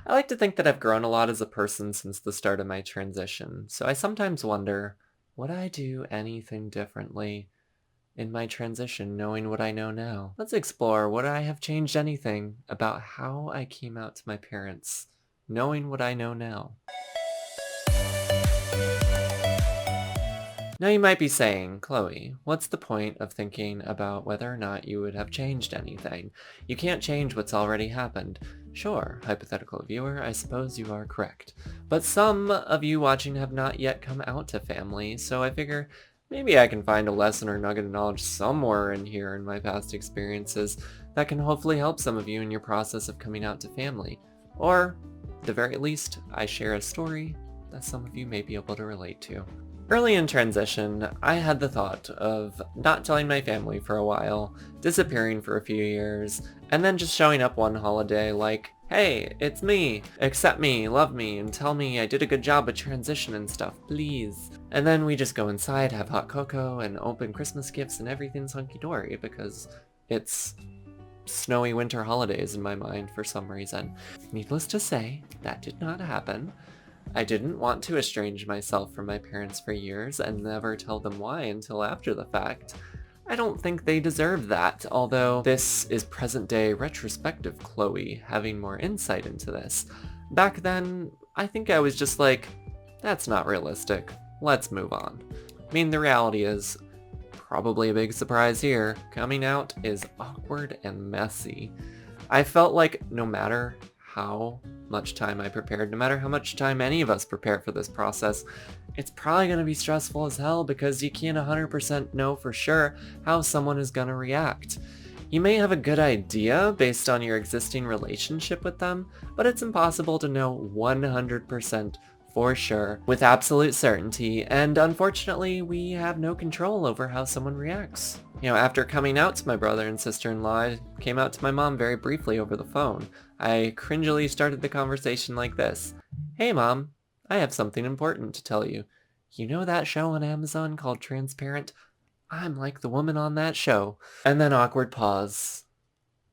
I like to think that I've grown a lot as a person since the start of my transition, so I sometimes wonder, would I do anything differently in my transition knowing what I know now? Let's explore, would I have changed anything about how I came out to my parents knowing what I know now? Now you might be saying, Chloe, what's the point of thinking about whether or not you would have changed anything? You can't change what's already happened. Sure, hypothetical viewer, I suppose you are correct. But some of you watching have not yet come out to family, so I figure maybe I can find a lesson or nugget of knowledge somewhere in here in my past experiences that can hopefully help some of you in your process of coming out to family. Or, at the very least, I share a story that some of you may be able to relate to. Early in transition, I had the thought of not telling my family for a while, disappearing for a few years, and then just showing up one holiday like, hey, it's me, accept me, love me, and tell me I did a good job with transition and stuff, please. And then we just go inside, have hot cocoa, and open Christmas gifts and everything's hunky-dory because it's snowy winter holidays in my mind for some reason. Needless to say, that did not happen. I didn't want to estrange myself from my parents for years and never tell them why until after the fact. I don't think they deserve that, although this is present-day retrospective Chloe having more insight into this. Back then, I think I was just like, that's not realistic. Let's move on. I mean, the reality is, probably a big surprise here, coming out is awkward and messy. I felt like no matter how much time I prepared, no matter how much time any of us prepare for this process, it's probably going to be stressful as hell because you can't 100% know for sure how someone is going to react. You may have a good idea based on your existing relationship with them, but it's impossible to know 100% for sure with absolute certainty, and unfortunately we have no control over how someone reacts. After coming out to my brother and sister-in-law, I came out to my mom very briefly over the phone. I cringily started the conversation like this. Hey mom, I have something important to tell you. You know that show on Amazon called Transparent? I'm like the woman on that show. And then awkward pause,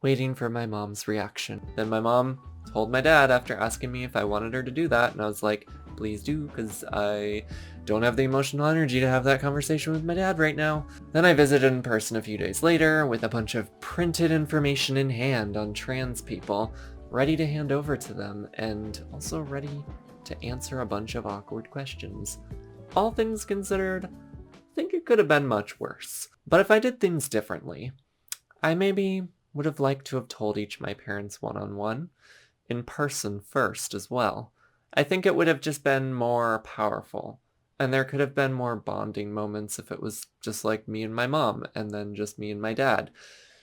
waiting for my mom's reaction. Then my mom told my dad after asking me if I wanted her to do that, and I was like, please do, because I don't have the emotional energy to have that conversation with my dad right now. Then I visited in person a few days later with a bunch of printed information in hand on trans people, ready to hand over to them, and also ready to answer a bunch of awkward questions. All things considered, I think it could have been much worse. But if I did things differently, I maybe would have liked to have told each of my parents one-on-one, in person first as well. I think it would have just been more powerful, and there could have been more bonding moments if it was just like me and my mom, and then just me and my dad.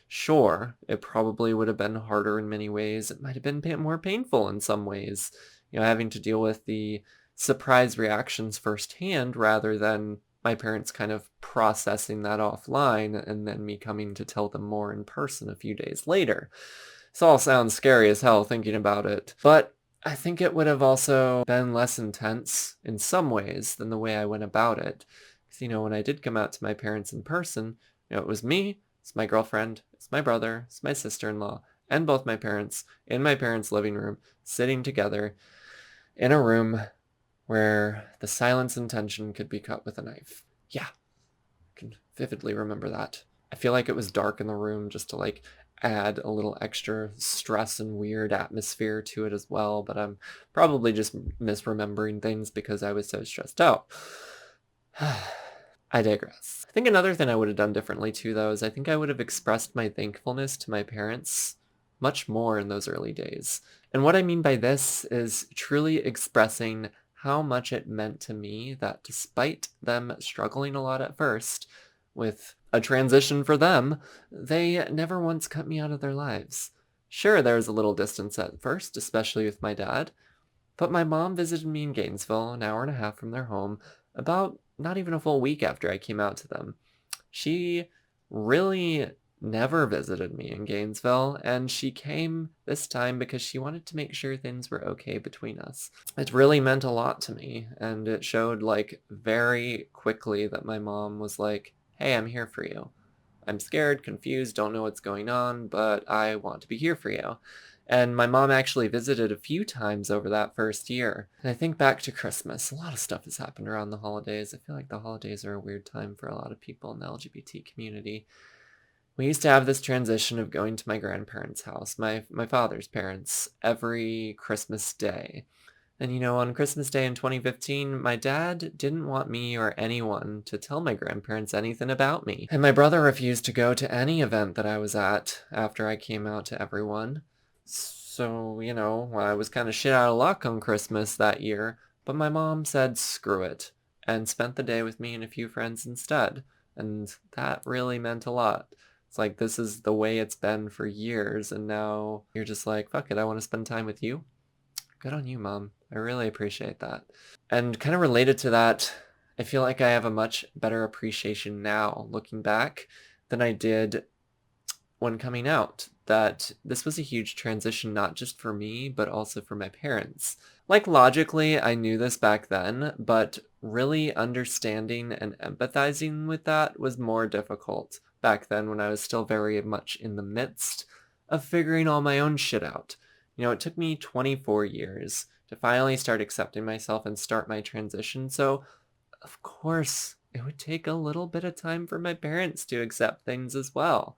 Sure, it probably would have been harder in many ways. It might have been more painful in some ways, having to deal with the surprise reactions firsthand rather than my parents kind of processing that offline and then me coming to tell them more in person a few days later. This all sounds scary as hell thinking about it, but I think it would have also been less intense in some ways than the way I went about it. Because, when I did come out to my parents in person, it was me, it's my girlfriend, it's my brother, it's my sister-in-law, and both my parents in my parents' living room, sitting together in a room where the silence and tension could be cut with a knife. Yeah, I can vividly remember that. I feel like it was dark in the room just to add a little extra stress and weird atmosphere to it as well, but I'm probably just misremembering things because I was so stressed out. I digress. I think another thing I would have done differently too, though, is I think I would have expressed my thankfulness to my parents much more in those early days. And what I mean by this is truly expressing how much it meant to me that despite them struggling a lot at first with a transition for them, they never once cut me out of their lives. Sure, there was a little distance at first, especially with my dad, but my mom visited me in Gainesville, an hour and a half from their home, about not even a full week after I came out to them. She really never visited me in Gainesville, and she came this time because she wanted to make sure things were okay between us. It really meant a lot to me, and it showed very quickly that my mom was like, hey, I'm here for you. I'm scared, confused, don't know what's going on, but I want to be here for you. And my mom actually visited a few times over that first year. And I think back to Christmas. A lot of stuff has happened around the holidays. I feel like the holidays are a weird time for a lot of people in the LGBT community. We used to have this transition of going to my grandparents' house, my father's parents, every Christmas day. And on Christmas Day in 2015, my dad didn't want me or anyone to tell my grandparents anything about me. And my brother refused to go to any event that I was at after I came out to everyone. So, I was kind of shit out of luck on Christmas that year, but my mom said screw it and spent the day with me and a few friends instead. And that really meant a lot. It's like, this is the way it's been for years, and now you're just like, fuck it, I want to spend time with you. Good on you, Mom. I really appreciate that. And kind of related to that, I feel like I have a much better appreciation now, looking back, than I did when coming out. That this was a huge transition, not just for me, but also for my parents. Like, logically, I knew this back then, but really understanding and empathizing with that was more difficult back then, when I was still very much in the midst of figuring all my own shit out. It took me 24 years to finally start accepting myself and start my transition, so of course it would take a little bit of time for my parents to accept things as well.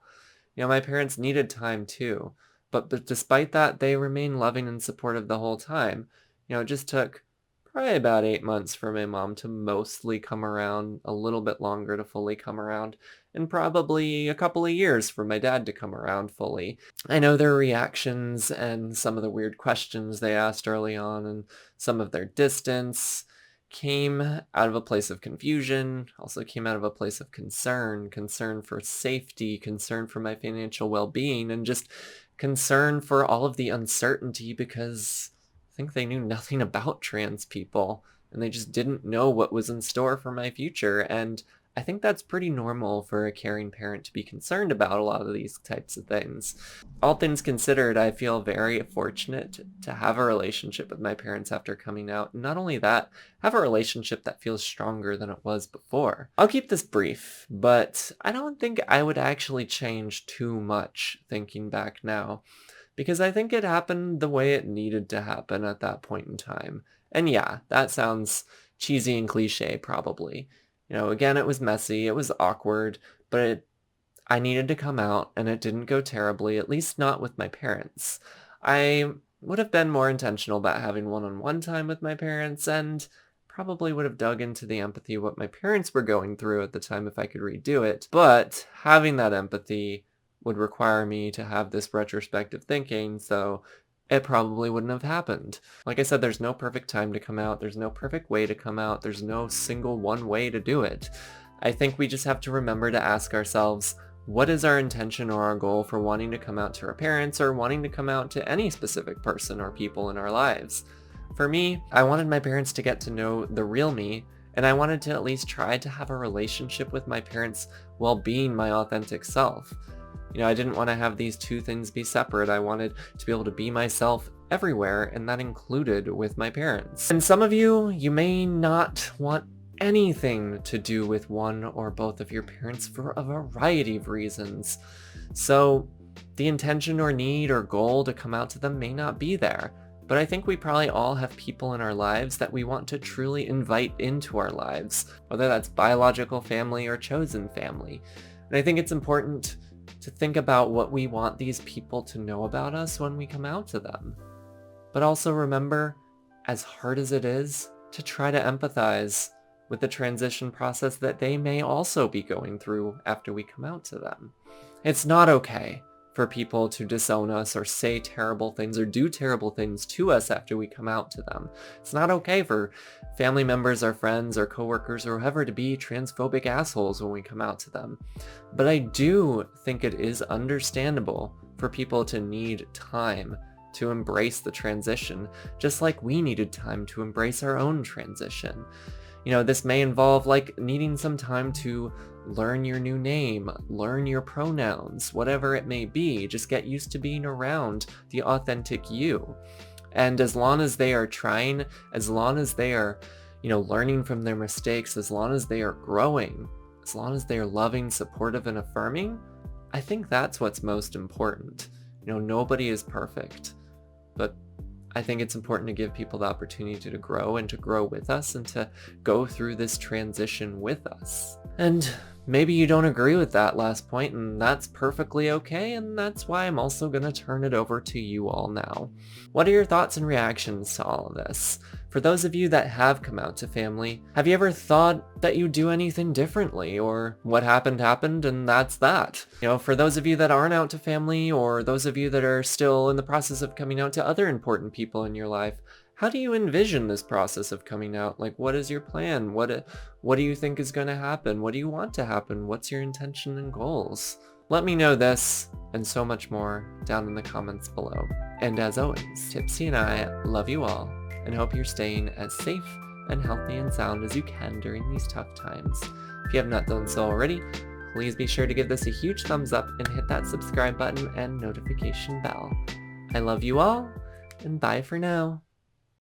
My parents needed time too, but despite that, they remained loving and supportive the whole time. It just took probably about 8 months for my mom to mostly come around, a little bit longer to fully come around, and probably a couple of years for my dad to come around fully. I know their reactions and some of the weird questions they asked early on and some of their distance came out of a place of confusion, also came out of a place of concern for safety, concern for my financial well-being, and just concern for all of the uncertainty, because I think they knew nothing about trans people and they just didn't know what was in store for my future. And I think that's pretty normal for a caring parent to be concerned about a lot of these types of things. All things considered, I feel very fortunate to have a relationship with my parents after coming out. And not only that, have a relationship that feels stronger than it was before. I'll keep this brief, but I don't think I would actually change too much thinking back now, because I think it happened the way it needed to happen at that point in time. And yeah, that sounds cheesy and cliche probably. Again, it was messy, it was awkward, but I needed to come out, and it didn't go terribly, at least not with my parents. I would have been more intentional about having one-on-one time with my parents, and probably would have dug into the empathy of what my parents were going through at the time if I could redo it. But having that empathy would require me to have this retrospective thinking, so it probably wouldn't have happened. Like I said, there's no perfect time to come out. There's no perfect way to come out. There's no single one way to do it. I think we just have to remember to ask ourselves, what is our intention or our goal for wanting to come out to our parents or wanting to come out to any specific person or people in our lives? For me, I wanted my parents to get to know the real me, and I wanted to at least try to have a relationship with my parents while being my authentic self. I didn't want to have these two things be separate. I wanted to be able to be myself everywhere, and that included with my parents. And some of you may not want anything to do with one or both of your parents for a variety of reasons. So the intention or need or goal to come out to them may not be there. But I think we probably all have people in our lives that we want to truly invite into our lives, whether that's biological family or chosen family. And I think it's important to think about what we want these people to know about us when we come out to them. But also remember, as hard as it is, to try to empathize with the transition process that they may also be going through after we come out to them. It's not okay for people to disown us or say terrible things or do terrible things to us after we come out to them. It's not okay for family members or friends or coworkers or whoever to be transphobic assholes when we come out to them. But I do think it is understandable for people to need time to embrace the transition, just like we needed time to embrace our own transition. This may involve needing some time to learn your new name, learn your pronouns, whatever it may be. Just get used to being around the authentic you. And as long as they are trying, as long as they are, learning from their mistakes, as long as they are growing, as long as they are loving, supportive, and affirming, I think that's what's most important. Nobody is perfect, but I think it's important to give people the opportunity to grow and to grow with us and to go through this transition with us. And maybe you don't agree with that last point, and that's perfectly okay, and that's why I'm also going to turn it over to you all now. What are your thoughts and reactions to all of this? For those of you that have come out to family, have you ever thought that you'd do anything differently, or what happened and that's that? For those of you that aren't out to family, or those of you that are still in the process of coming out to other important people in your life, how do you envision this process of coming out? Like, what is your plan? What do you think is going to happen? What do you want to happen? What's your intention and goals? Let me know this and so much more down in the comments below. And as always, Tipsy and I love you all and hope you're staying as safe and healthy and sound as you can during these tough times. If you have not done so already, please be sure to give this a huge thumbs up and hit that subscribe button and notification bell. I love you all, and bye for now.